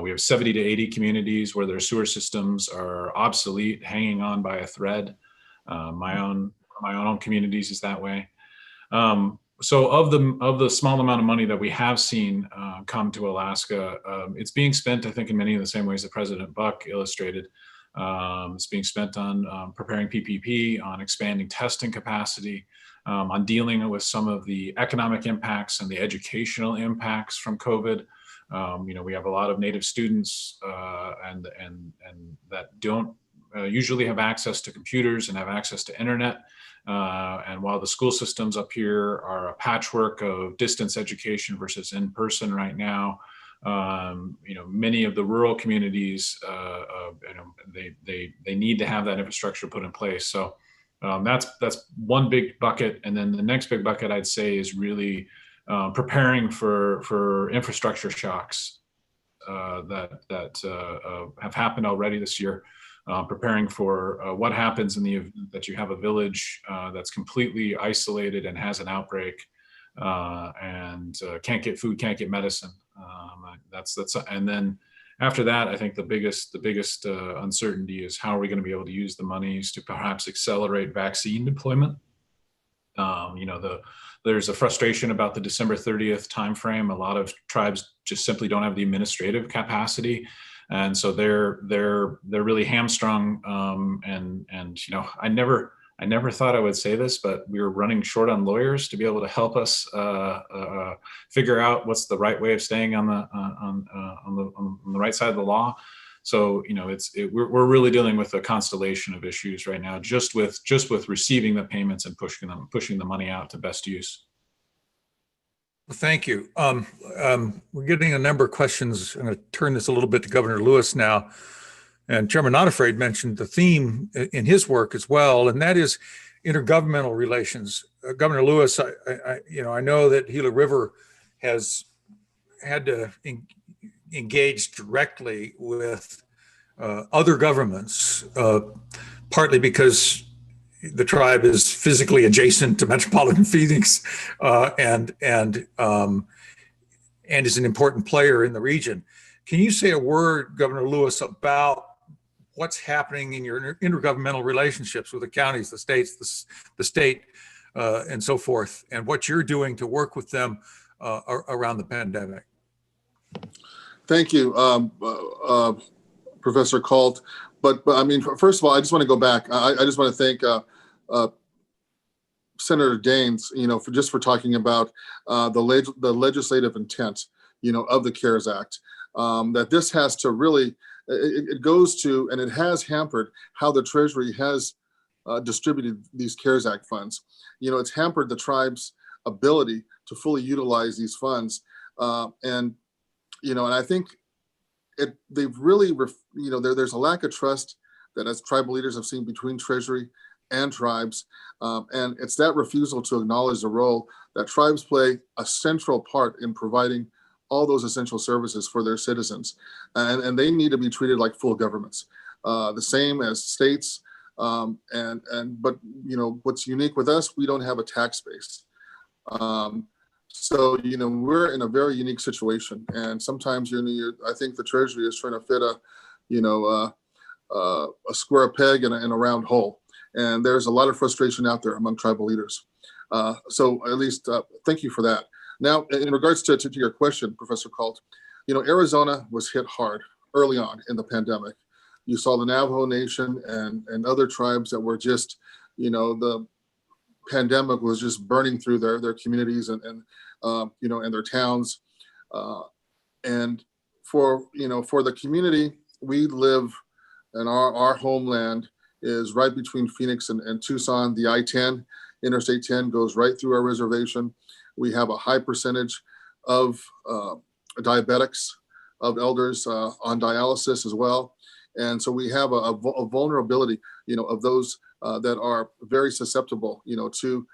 We have 70 to 80 communities where their sewer systems are obsolete, hanging on by a thread. My own communities is that way. So of the small amount of money that we have seen come to Alaska, it's being spent, I think, in many of the same ways that President Buck illustrated. It's being spent on preparing PPP, on expanding testing capacity, on dealing with some of the economic impacts and the educational impacts from COVID. We have a lot of Native students and that don't usually have access to computers and have access to internet. And while the school systems up here are a patchwork of distance education versus in person right now, many of the rural communities, they need to have that infrastructure put in place. So that's one big bucket. And then the next big bucket, I'd say, is really preparing for infrastructure shocks that have happened already this year. Preparing for what happens in the event that you have a village that's completely isolated and has an outbreak and can't get food, can't get medicine. And then after that, I think the biggest uncertainty is how are we going to be able to use the monies to perhaps accelerate vaccine deployment. There's a frustration about the December 30th timeframe. A lot of tribes just simply don't have the administrative capacity. And so they're really hamstrung. I never thought I would say this, but we were running short on lawyers to be able to help us figure out what's the right way of staying on the right side of the law. So we're really dealing with a constellation of issues right now, just with receiving the payments and pushing the money out to best use. Well, thank you. We're getting a number of questions. I'm going to turn this a little bit to Governor Lewis now. And Chairman Not Afraid mentioned the theme in his work as well, and that is intergovernmental relations. Governor Lewis, I know that Gila River has had to engage directly with other governments, partly because the tribe is physically adjacent to metropolitan Phoenix and is an important player in the region. Can you say a word, Governor Lewis, about what's happening in your intergovernmental relationships with the counties, the states, the state, and so forth, and what you're doing to work with them around the pandemic? Thank you, Professor Colt. But I mean, first of all, I just want to go back. I just want to thank Senator Daines, for talking about the legislative intent, of the CARES Act. That this has to really it goes to, and it has hampered how the Treasury has distributed these CARES Act funds. It's hampered the tribe's ability to fully utilize these funds. And I think they've really, there's a lack of trust that as tribal leaders have seen between Treasury and tribes. And it's that refusal to acknowledge the role that tribes play a central part in providing all those essential services for their citizens. And they need to be treated like full governments, the same as states. But what's unique with us, we don't have a tax base. So we're in a very unique situation. And sometimes I think the Treasury is trying to fit a square peg in a round hole. And there's a lot of frustration out there among tribal leaders. So at least thank you for that. Now, in regards to your question, Professor Cult, Arizona was hit hard early on in the pandemic. You saw the Navajo Nation and other tribes that were just, the pandemic was just burning through their communities and their towns. And for the community, we live, and our homeland is right between Phoenix and Tucson. The I-10, Interstate 10 goes right through our reservation. We have a high percentage of diabetics, of elders on dialysis as well. And so we have a vulnerability, of those that are very susceptible, to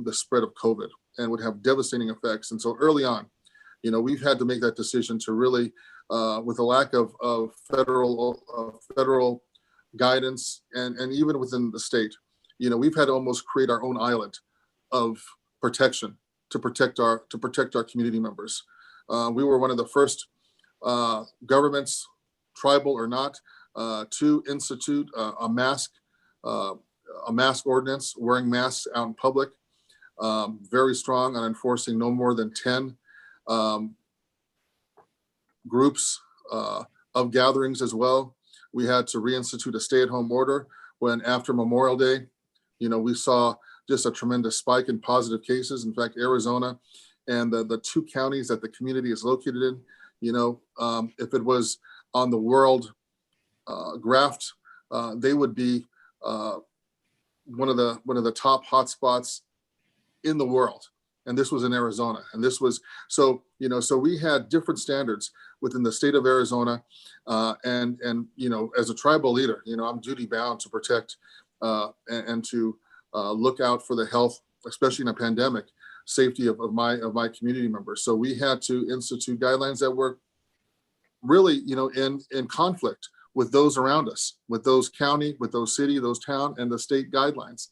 the spread of COVID and would have devastating effects. And so early on, we've had to make that decision to really, with the lack of federal guidance and even within the state, we've had to almost create our own island of protection to protect our community members. We were one of the first governments, tribal or not, to institute a mask ordinance, wearing masks out in public. Very strong on enforcing no more than 10 groups of gatherings as well. We had to reinstitute a stay-at-home order when after Memorial Day, we saw just a tremendous spike in positive cases. In fact, Arizona and the two counties that the community is located in, if it was on the world graph, they would be one of the top hotspots in the world. And this was in Arizona. And this was, so we had different standards within the state of Arizona. And as a tribal leader, I'm duty bound to protect and to look out for the health, especially in a pandemic, safety of my community members. So we had to institute guidelines that were really, in conflict with those around us, with those county, with those city, those town, and the state guidelines.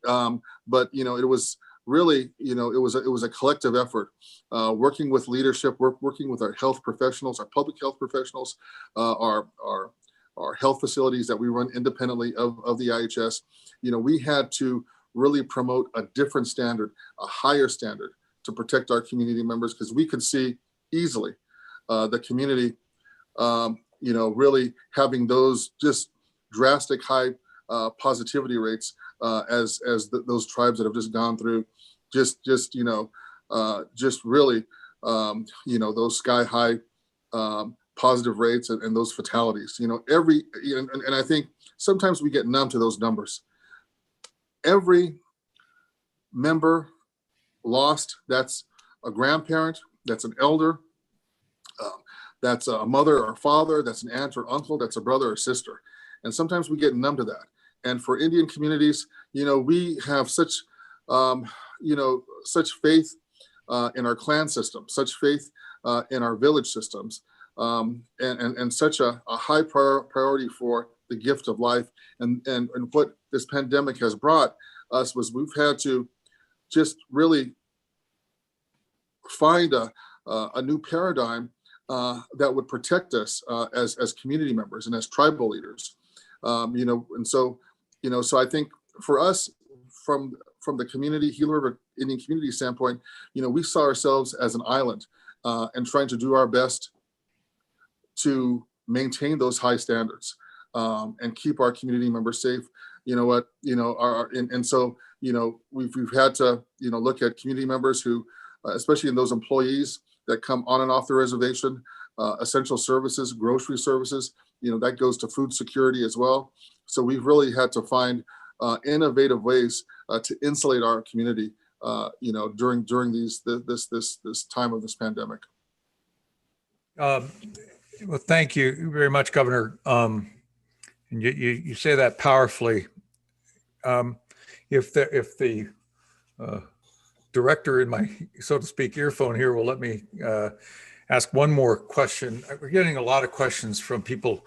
But it was really, it was a collective effort, working with leadership, working with our health professionals, our public health professionals, our health facilities that we run independently of the IHS. We had to really promote a different standard, a higher standard to protect our community members, because we could see easily the community, really having those just drastic high positivity rates as those tribes that have just gone through just really, those sky high positive rates and those fatalities, and I think sometimes we get numb to those numbers. Every member lost, that's a grandparent, that's an elder, that's a mother or father, that's an aunt or uncle, that's a brother or sister. And sometimes we get numb to that. And for Indian communities, we have such, such faith in our clan system, such faith in our village systems, and such a high priority for the gift of life. And what this pandemic has brought us was we've had to just really find a new paradigm that would protect us as community members and as tribal leaders. And so I think for us, from the community, Gila River Indian community standpoint, we saw ourselves as an island and trying to do our best to maintain those high standards and keep our community members safe. So we've had to look at community members who, especially in those employees that come on and off the reservation, essential services, grocery services. That goes to food security as well. So we've really had to find innovative ways to insulate our community, during this time of this pandemic. Well, thank you very much, Governor. And you say that powerfully. If the director in my, so to speak, earphone here will let me ask one more question. We're getting a lot of questions from people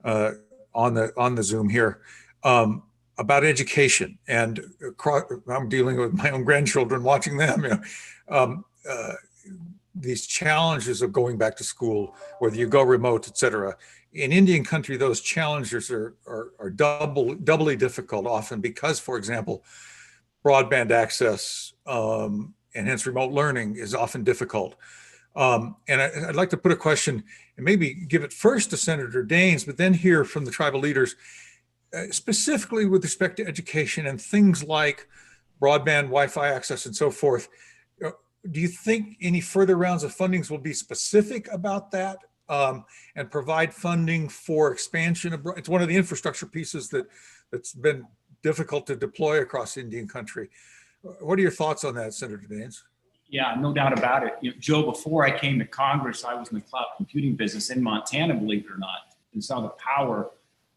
on the Zoom here about education, and I'm dealing with my own grandchildren, watching them. These challenges of going back to school, whether you go remote, et cetera. In Indian country, those challenges are doubly difficult often because, for example, broadband access and hence remote learning is often difficult. And I'd like to put a question and maybe give it first to Senator Daines, but then hear from the tribal leaders, specifically with respect to education and things like broadband, Wi-Fi access, and so forth. Do you think any further rounds of fundings will be specific about that and provide funding for expansion? It's one of the infrastructure pieces that's been difficult to deploy across Indian country. What are your thoughts on that, Senator Daines? Yeah, no doubt about it. Joe, before I came to Congress, I was in the cloud computing business in Montana, believe it or not, and saw the power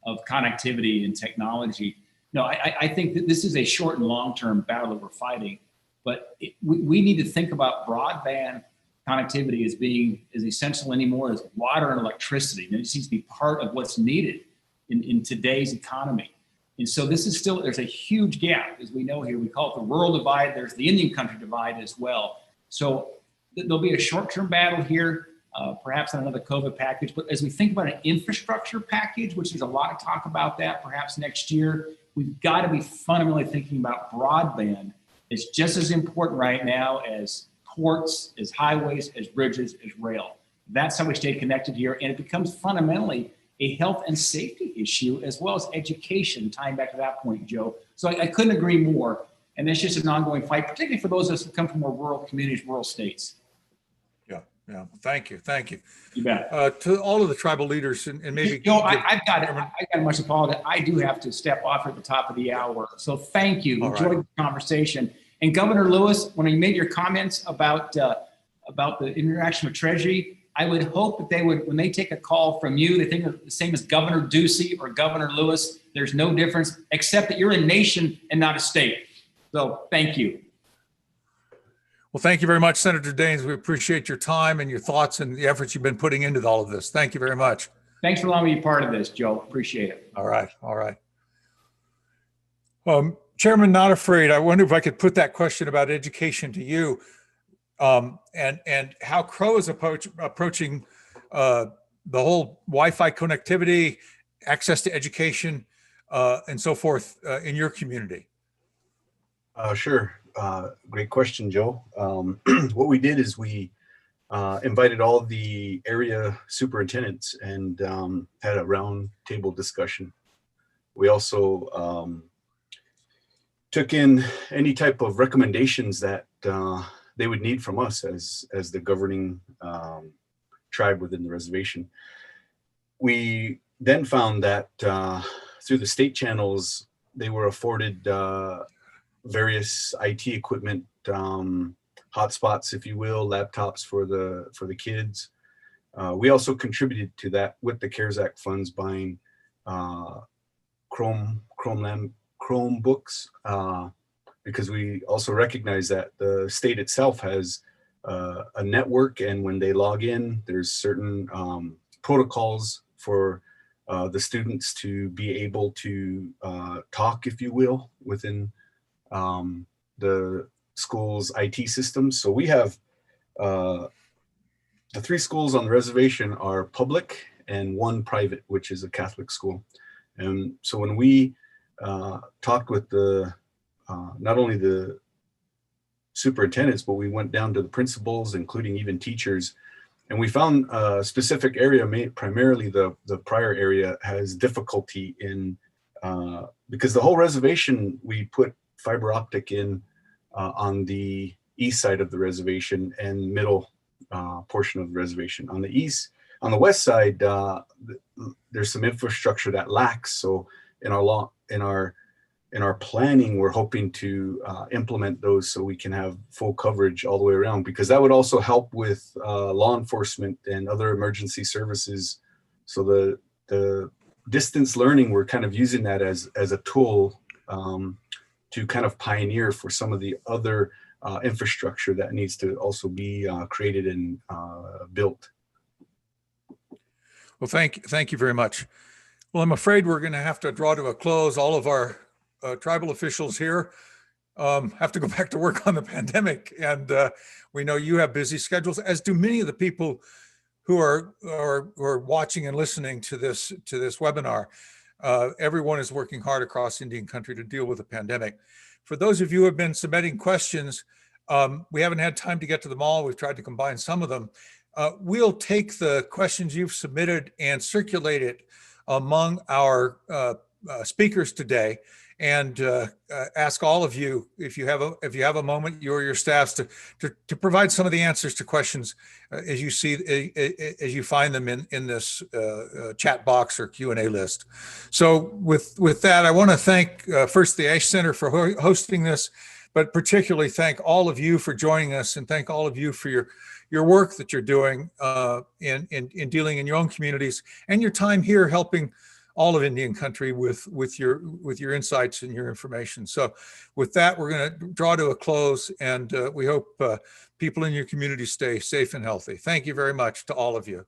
of connectivity and technology. No, I think that this is a short and long-term battle that we're fighting, but we need to think about broadband connectivity as being as essential anymore as water and electricity. And it seems to be part of what's needed in today's economy. And so this is still, there's a huge gap, as we know here. We call it the rural divide. There's the Indian country divide as well. So there'll be a short-term battle here, perhaps on another COVID package. But as we think about an infrastructure package, which there's a lot of talk about that perhaps next year, we've got to be fundamentally thinking about broadband. It's just as important right now as ports, as highways, as bridges, as rail. That's how we stay connected here. And it becomes fundamentally a health and safety issue, as well as education, tying back to that point, Joe. So I couldn't agree more. And it's just an ongoing fight, particularly for those of us who come from more rural communities, rural states. Yeah. Thank you. You bet. To all of the tribal leaders, and maybe Joe, I've got to much apologize. I do have to step off at the top of the hour. So thank you. Enjoyed the conversation. And Governor Lewis, when you made your comments about the interaction with Treasury, I would hope that they would, when they take a call from you, they think of the same as Governor Ducey or Governor Lewis. There's no difference, except that you're a nation and not a state. So thank you. Well, thank you very much, Senator Daines. We appreciate your time and your thoughts and the efforts you've been putting into all of this. Thank you very much. Thanks for allowing me to be part of this, Joe. Appreciate it. All right. Chairman Not Afraid, I wonder if I could put that question about education to you, and how Crow is approaching the whole Wi-Fi connectivity, access to education, and so forth in your community. Sure. Great question, Joe. What we did is we invited all the area superintendents and had a round table discussion. We also took in any type of recommendations that they would need from us as the governing tribe within the reservation. We then found that through the state channels, they were afforded various IT equipment, hotspots, if you will, laptops for the kids. We also contributed to that with the CARES Act funds, buying Chromebooks, because we also recognize that the state itself has a network, and when they log in, there's certain protocols for the students to be able to talk, if you will, within the school's IT system. So we have the 3 schools on the reservation are public and 1 private, which is a Catholic school. And so when we talked with the not only the superintendents, but we went down to the principals, including even teachers, and we found a specific area, primarily the Pryor area, has difficulty in because the whole reservation, we put fiber optic in on the east side of the reservation and middle portion of the reservation. On the east, On the west side, there's some infrastructure that lacks. So in our planning, we're hoping to implement those so we can have full coverage all the way around, because that would also help with law enforcement and other emergency services. So the distance learning, we're kind of using that as a tool to kind of pioneer for some of the other infrastructure that needs to also be created and built. Well, thank you very much. Well, I'm afraid we're going to have to draw to a close. All of our tribal officials here have to go back to work on the pandemic, and we know you have busy schedules, as do many of the people who are watching and listening to this webinar. Everyone is working hard across Indian country to deal with the pandemic. For those of you who have been submitting questions, we haven't had time to get to them all. We've tried to combine some of them. We'll take the questions you've submitted and circulate it among our speakers today, and ask all of you, if you have a moment, you or your staffs, to provide some of the answers to questions as you find them in this chat box or Q&A list. So with that, I want to thank first the Ash Center for hosting this, but particularly thank all of you for joining us, and thank all of you for your work that you're doing in dealing in your own communities, and your time here helping all of Indian country with your insights and your information. So with that, we're going to draw to a close, and we hope people in your community stay safe and healthy. Thank you very much to all of you.